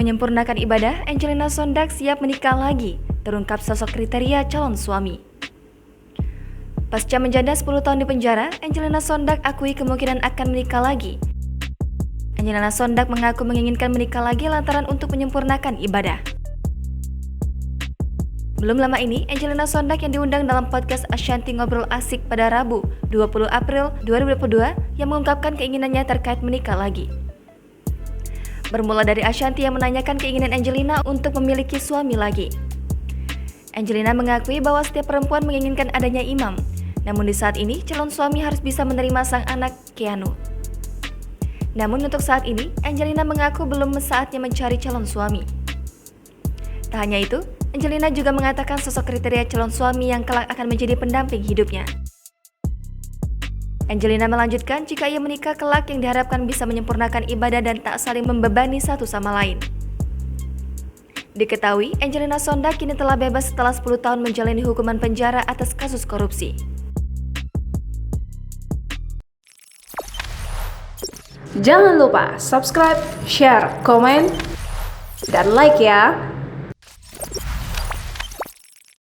Menyempurnakan ibadah, Angelina Sondag siap menikah lagi, terungkap sosok kriteria calon suami. Pasca menjanda 10 tahun di penjara, Angelina Sondag akui kemungkinan akan menikah lagi. Angelina Sondag mengaku menginginkan menikah lagi lantaran untuk menyempurnakan ibadah. Belum lama ini, Angelina Sondag yang diundang dalam podcast Ashanti Ngobrol Asik pada Rabu, 20 April 2022 yang mengungkapkan keinginannya terkait menikah lagi. Bermula dari Ashanti yang menanyakan keinginan Angelina untuk memiliki suami lagi. Angelina mengakui bahwa setiap perempuan menginginkan adanya imam, namun di saat ini calon suami harus bisa menerima sang anak, Keanu. Namun untuk saat ini, Angelina mengaku belum saatnya mencari calon suami. Tak hanya itu, Angelina juga mengatakan sosok kriteria calon suami yang kelak akan menjadi pendamping hidupnya. Angelina melanjutkan jika ia menikah kelak yang diharapkan bisa menyempurnakan ibadah dan tak saling membebani satu sama lain. Diketahui, Angelina Sondag kini telah bebas setelah 10 tahun menjalani hukuman penjara atas kasus korupsi. Jangan lupa subscribe, share, komen, dan like ya!